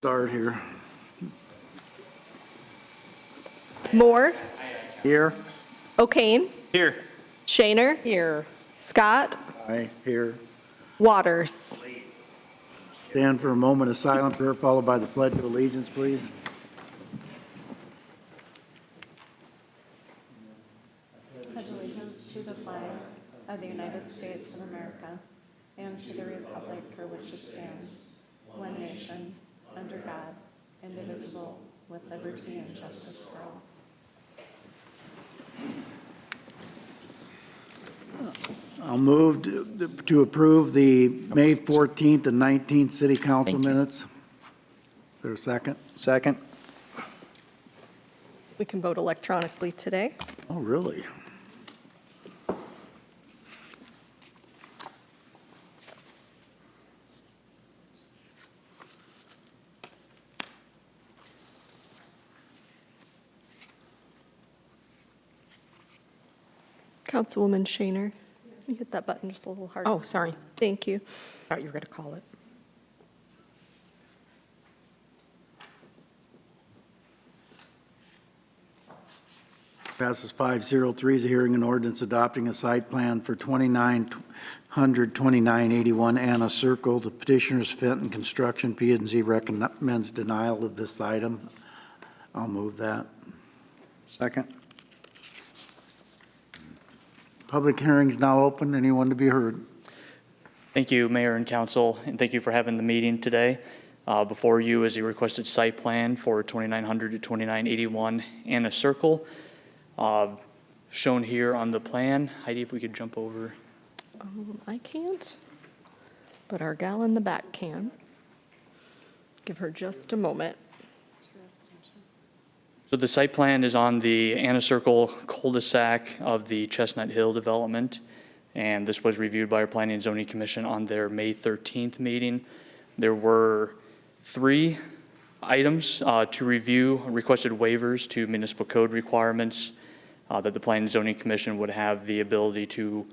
Start here. Moore, Here. O'Kane, Here. Shaner. Here. Scott, Aye. Here. Waters. Stand for a moment of silent prayer followed by the Pledge of Allegiance, please. Pledge allegiance to the flag of the United States of America and to the republic for which it stands, one nation, under God, indivisible, with liberty and justice for all. I'll move to approve the May 14th and 19th city council minutes. Is there a second? Second. We can vote electronically today. Oh, really? Councilwoman Shaner, you hit that button just a little harder. Oh, sorry. Thank you. Thought you were going to call it. Passes 503 is a hearing and ordinance adopting a site plan for 2981 Anna Circle. The petitioner's Fenton Construction, P&Z recommends denial of this item. I'll move that. Second. Public hearing is now open. Anyone to be heard? Thank you, Mayor and Council, and thank you for having the meeting today. Before you is a requested site plan for 2900 to 2981 Anna Circle. Shown here on the plan. Heidi, if we could jump over. I can't, but our gal in the back can. Give her just a moment. So the site plan is on the Anna Circle cul-de-sac of the Chestnut Hill development, and this was reviewed by our Planning and Zoning Commission on their May 13th meeting. There were 3 items to review, requested waivers to municipal code requirements that the Planning and Zoning Commission would have the ability to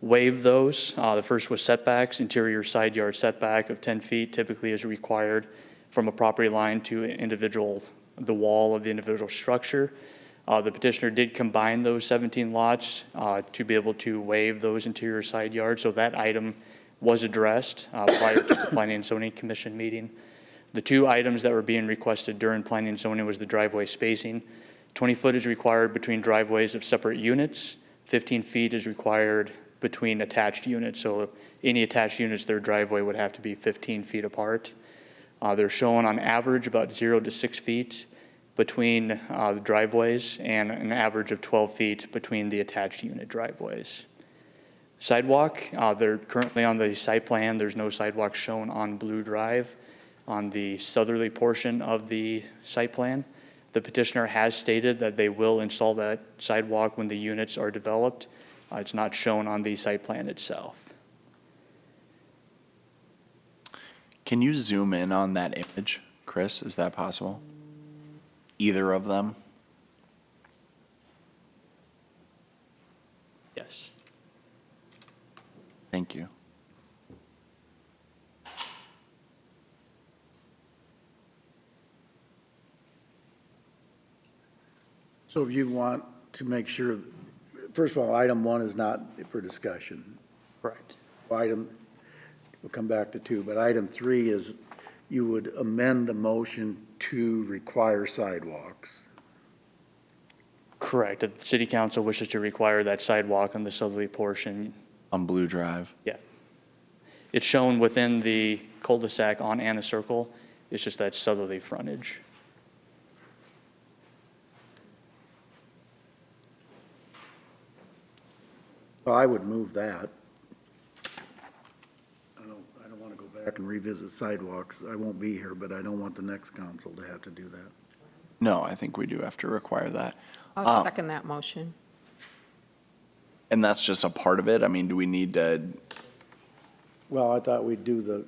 waive those. The first was setbacks. Interior side yard setback of 10 feet typically is required from a property line to the wall of the individual structure. The petitioner did combine those 17 lots to be able to waive those interior side yards, so that item was addressed prior to the Planning and Zoning Commission meeting. The 2 items that were being requested during Planning and Zoning was the driveway spacing. 20 foot is required between driveways of separate units. 15 feet is required between attached units, so any attached units, their driveway would have to be 15 feet apart. They're shown on average about 0 to 6 feet between the driveways and an average of 12 feet between the attached unit driveways. Sidewalk, they're currently on the site plan. There's no sidewalk shown on Blue Drive on the southerly portion of the site plan. The petitioner has stated that they will install that sidewalk when the units are developed. It's not shown on the site plan itself. Can you zoom in on that image, Chris? Is that possible? Either of them? Yes. Thank you. So if you want to make sure, first of all, item 1 is not for discussion. Correct. We'll come back to 2, but item 3 is you would amend the motion to require sidewalks. Correct. If the city council wishes to require that sidewalk on the southerly portion, On Blue Drive? yeah. It's shown within the cul-de-sac on Anna Circle. It's just that southerly frontage. Well, I would move that. I don't want to go back and revisit sidewalks. I won't be here, but I don't want the next council to have to do that. No, I think we do have to require that. I'll second that motion. And that's just a part of it? I mean, do we need to, Well, I thought we'd do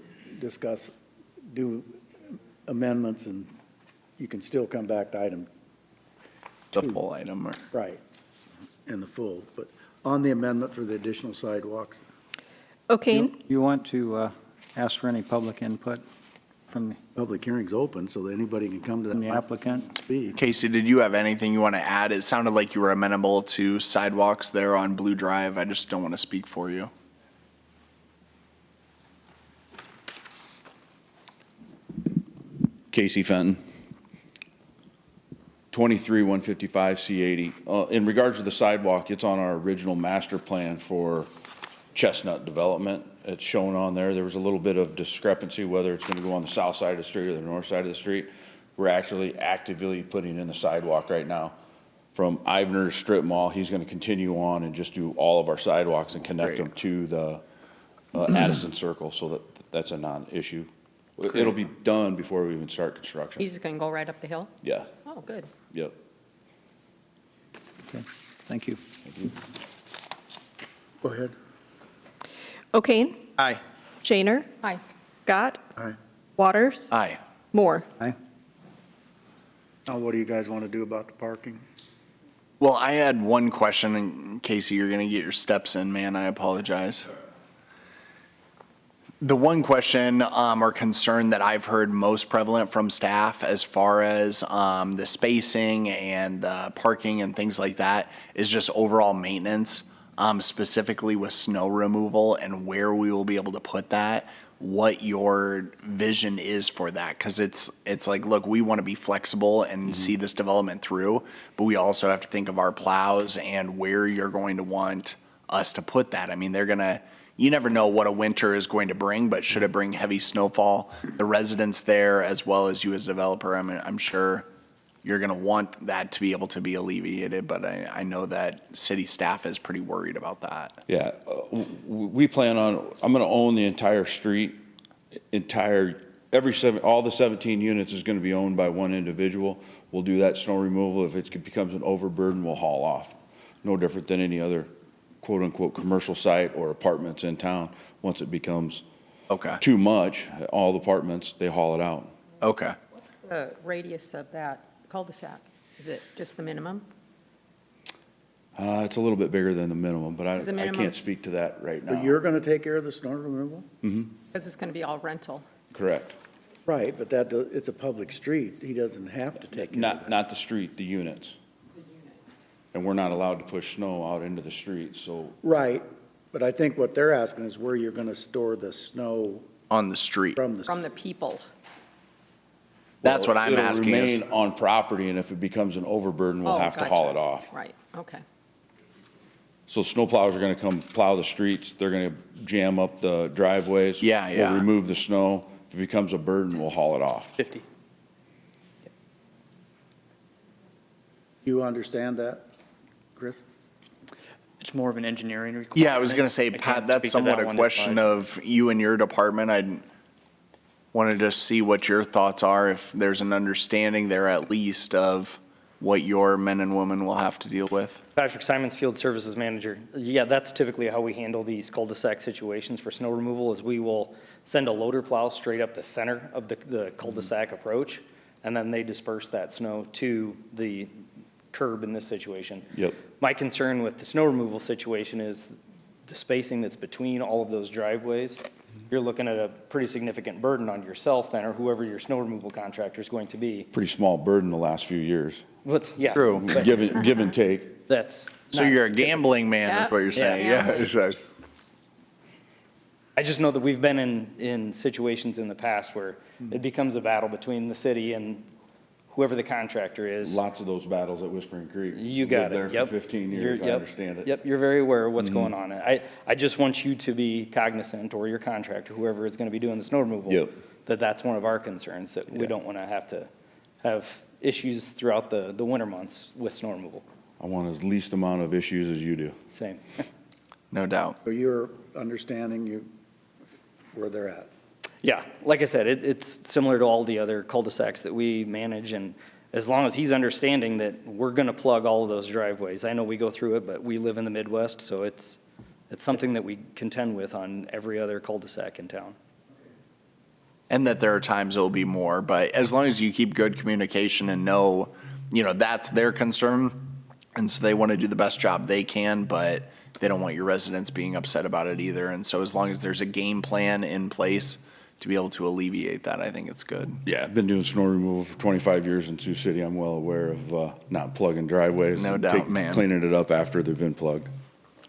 amendments, and you can still come back to item the full item? Or right in the full, but on the amendment for the additional sidewalks. O'Kane, You want to ask for any public input from Public hearing's open, so that anybody can come to the that applicant. and speak. Casey, did you have anything you want to add? It sounded like you were amenable to sidewalks there on Blue Drive. I just don't want to speak for you. Casey Fenton, 23-155 C80. In regards to the sidewalk, it's on our original master plan for Chestnut development. It's shown on there. There was a little bit of discrepancy whether it's going to go on the south side of the street or the north side of the street. We're actually actively putting in the sidewalk right now. From Ivner Strip Mall, he's going to continue on and just do all of our sidewalks and connect them to the Addison Circle, so that's a non-issue. It'll be done before we even start construction. He's going to go right up the hill? Yeah, Oh, good. yep. Okay, thank you. Go ahead. O'Kane? Aye. Shaner? Aye. Scott? Aye. Waters? Aye. Moore? Aye. Now, what do you guys want to do about the parking? Well, I had one question, and Casey, you're going to get your steps in, man. I apologize. The one question or concern that I've heard most prevalent from staff as far as the spacing and the parking and things like that is just overall maintenance, specifically with snow removal and where we will be able to put that, what your vision is for that. Because it's like, look, we want to be flexible and see this development through, but we also have to think of our plows and where you're going to want us to put that. I mean, you never know what a winter is going to bring, but should it bring heavy snowfall, the residents there, as well as you as a developer, I'm sure you're going to want that to be able to be alleviated, but I know that city staff is pretty worried about that. Yeah, we plan on, I'm going to own the entire street, all the 17 units is going to be owned by one individual. We'll do that snow removal. If it becomes an overburden, we'll haul off. No different than any other quote-unquote commercial site or apartments in town. Once it becomes too much, all the apartments, they haul it out. Okay. The radius of that cul-de-sac, is it just the minimum? It's a little bit bigger than the minimum, but I Is the minimum- can't speak to that right now. But you're going to take care of the snow removal? Because it's going to be all rental. Correct. Right, but it's a public street. He doesn't have to take care of that. Not the street, the units. And we're not allowed to push snow out into the street, so. Right, but I think what they're asking is where you're going to store the snow On the street. from the. From the people. That's what I'm asking is, It'll remain on property, and if it becomes an overburden, we'll Oh, have to haul gotcha. it off. Right, okay. So snowplows are gonna come plow the streets, they're gonna jam up the driveways. Yeah, yeah. We'll remove the snow. If it becomes a burden, we'll haul it off. 50. You understand that, Chris? It's more of an engineering requirement. yeah, I was going to say, I can't Pat, that's speak to somewhat that a one question of you and your department. I wanted to see what your thoughts are, if there's an understanding there at least of what your men and women will have to deal with. Patrick Simons, Field Services Manager. Yeah, that's typically how we handle these cul-de-sac situations for snow removal, is we will send a loader plow straight up the center of the cul-de-sac approach, and then they disperse that snow to the curb in this situation. Yep. My concern with the snow removal situation is the spacing that's between all of those driveways. You're looking at a pretty significant burden on yourself then, or whoever your snow removal contractor is going to be. Pretty small burden the last few years, But yeah. True. but give and take. That's. So not- you're a gambling man, is what you're saying. Yeah. Yeah. so- I just know that we've been in situations in the past where it becomes a battle between the city and whoever the contractor is. Lots of those battles at Whispering Creek. You got it. Lived there Yep. for 15 You're- years, I yep. understand it. Yep, you're very aware of what's going on. I just want you to be cognizant, or your contractor, whoever is going to be doing the snow removal, Yep. that's one of our concerns, that we don't want to have issues throughout the winter months with snow removal. I want as least amount of issues as you do. Same. No doubt. So you're understanding where they're at? Yeah, like I said, it's similar to all the other cul-de-sacs that we manage, and as long as he's understanding that we're going to plug all of those driveways. I know we go through it, but we live in the Midwest, so it's something that we contend with on every other cul-de-sac in town. And that there are times it'll be more, but as long as you keep good communication and know, that's their concern, and so they want to do the best job they can, but they don't want your residents being upset about it either. And so as long as there's a game plan in place to be able to alleviate that, I think it's good. Yeah, I've been doing snow removal for 25 years in Sioux City. I'm well aware of not plugging driveways. No and doubt, man. Cleaning it up after they've been plugged.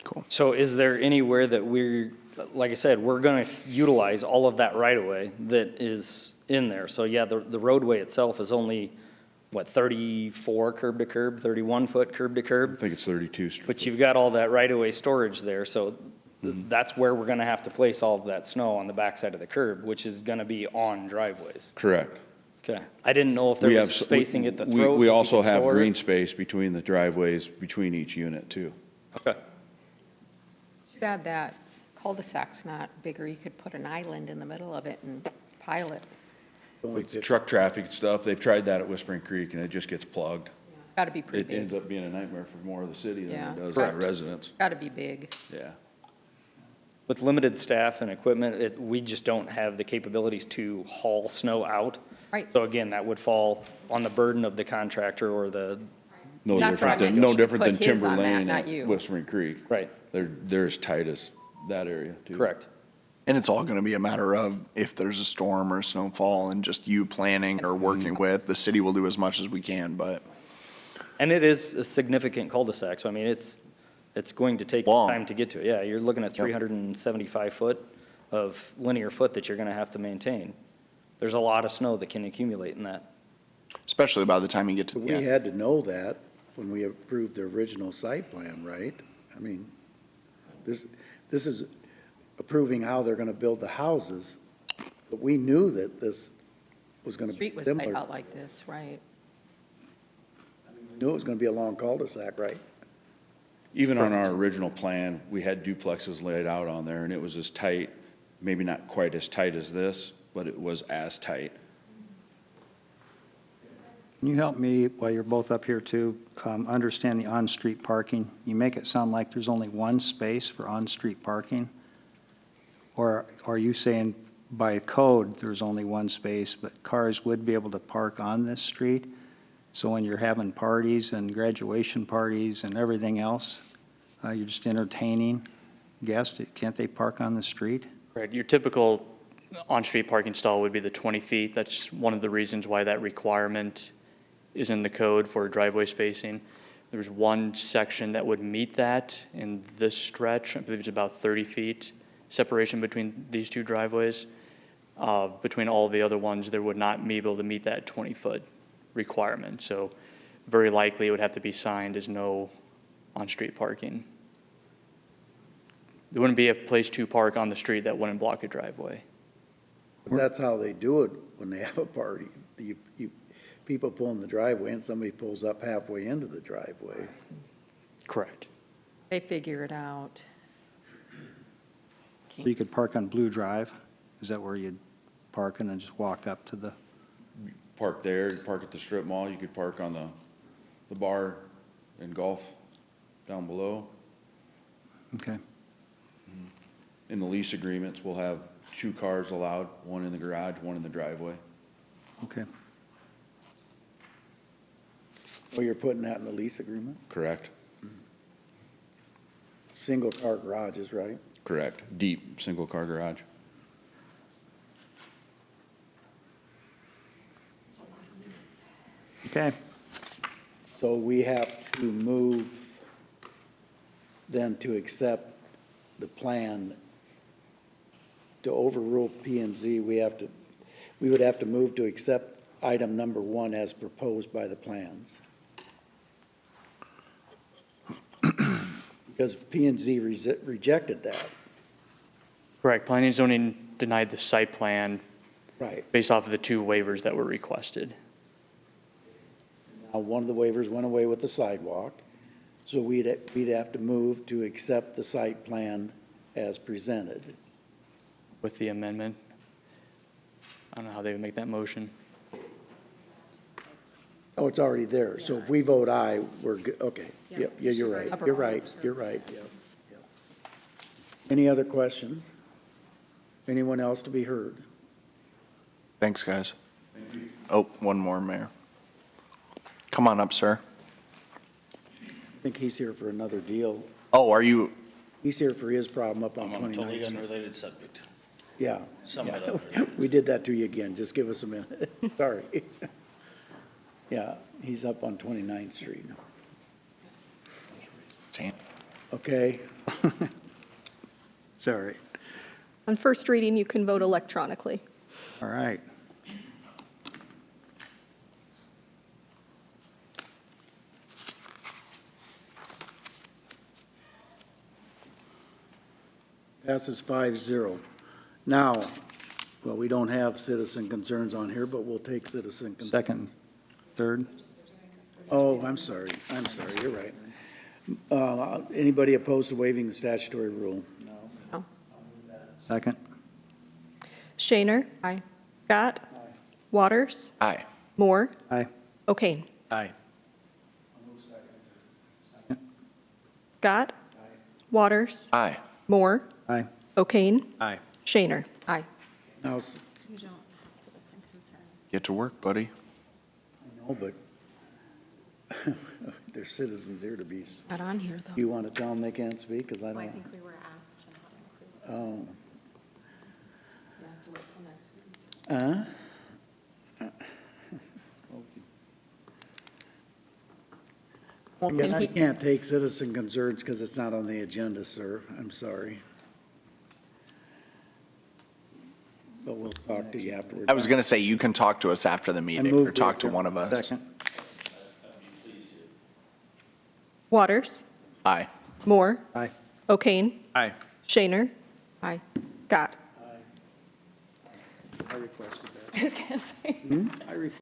Cool. So is there anywhere that we're, like I said, we're going to utilize all of that right-of-way that is in there? So yeah, the roadway itself is only, what, 34 curb to curb, 31 foot curb to I curb? think it's 32. But you've got all that right-of-way storage there, so that's where we're going to have to place all of that snow on the backside of the curb, which is going to be on driveways. Correct. Okay. I didn't know if there was spacing at the throat. We that also could have store green it. space between the driveways, between each unit too. Okay. Too bad that cul-de-sac's not bigger. You could put an island in the middle of it and pile it. With truck traffic and stuff, they've tried that at Whispering Creek and it just gets plugged. Got to be It pretty ends big. up being a nightmare for more of the city than Yeah, it does correct. the residents. Got to be big. Yeah. With limited staff and equipment, we just don't have the capabilities to haul snow out. Right. So again, that would fall on the burden of the contractor or the, No That's what I different than, meant. no You different than put his Timber on that, Lane not at you. Whispering Creek. right, They're as tight as that area too. correct. And it's all going to be a matter of if there's a storm or snowfall and just you planning or working with, the city will do as much as we can, but And it is a significant cul-de-sac, so I mean, it's going to take Long. time to get to it. Yeah, you're looking at 375 foot of linear foot that you're gonna have to maintain. There's a lot of snow that can accumulate in that. especially by the time you get to We the end. had to know that when we approved the original site plan, right? I mean, this is approving how they're gonna build the houses, but we knew that this was gonna be Street was laid similar. out like this, right? We Knew it was gonna be a long cul-de-sac, right? Even on our original plan, we had duplexes laid out on there and it was as tight, maybe not quite as tight as this, but it was as tight. Can you help me, while you're both up here too, understand the on-street parking? You make it sound like there's only one space for on-street parking? Or are you saying by code, there's only one space, but cars would be able to park on this street? So when you're having parties and graduation parties and everything else, you're just entertaining guests, can't they park on the street? Right, your typical on-street parking stall would be the 20 feet. That's one of the reasons why that requirement is in the code for driveway spacing. There's one section that would meet that in this stretch. I believe it's about 30 feet separation between these two driveways. Between all the other ones, there would not be able to meet that 20-foot requirement. So very likely it would have to be signed as no on-street parking. There wouldn't be a place to park on the street that wouldn't block a driveway. But that's how they do it when they have a party. People pull in the driveway and somebody pulls up halfway into the driveway. Correct. They figure it out. So you could park on Blue Drive? Is that where you'd park and then just walk up to the, Park there, you park at the strip mall, you could park on the bar and golf down below. okay. In the lease agreements, we'll have 2 cars allowed, one in the garage, one in the driveway. Okay. Well, you're putting that in the lease agreement? Correct? Single-car garages, right? Correct. Deep, single-car garage. Okay. So we have to move then to accept the plan to overrule P and Z. We would have to move to accept item number 1 as proposed by the plans. Because P and Z rejected that. Correct. Planning and zoning denied the site plan Right. based off of the 2 waivers that were requested. Now, one of the waivers went away with the sidewalk, so we'd have to move to accept the site plan as presented. With the amendment. I don't know how they would make that motion. Oh, it's already there, so if we vote aye, we're good, okay. Yep, yeah, you're right, Upper you're body right, observed. you're right, yep. Any other questions? Anyone else to be heard? Thanks, guys. Oh, one more, Mayor. Come on up, sir. I think he's here for another deal. Oh, are you, He's here for his problem up on I'm on a 29th. totally unrelated subject. Yeah. Sum it yeah. up. We did that to you again. Just give us a minute. Sorry. Yeah, he's up on 29th Street. Same. Okay, It's all right. On first reading, you can vote electronically. All right. passes 5-0. Now, well, we don't have citizen concerns on here, but we'll take citizen concerns. Second, third? Oh, I'm sorry, you're right. Anybody opposed to waiving the statutory rule? No. Second? Shaner? Aye. Scott? Waters? Aye. Moore? Aye. O'Kane? Aye. Scott? Waters? Aye. Moore? Aye. O'Kane? Aye. Shaner? Aye. Now, You don't have citizen concerns. Get to work, buddy. no, but there's citizens here to be, Not on here, though. you want to tell them they can't speak? Because I Well, I don't, think we were asked to not include. oh. Well, I guess can I he- can't take citizen concerns because it's not on the agenda, sir. I'm sorry. But we'll talk to you afterwards. I was going to say, you can talk to us after the meeting move or to talk to adjourn. one of us. Second? Waters? Aye. Moore? Aye. O'Kane? Aye. Shaner? Aye. Scott? I requested that. I was gonna say. I requested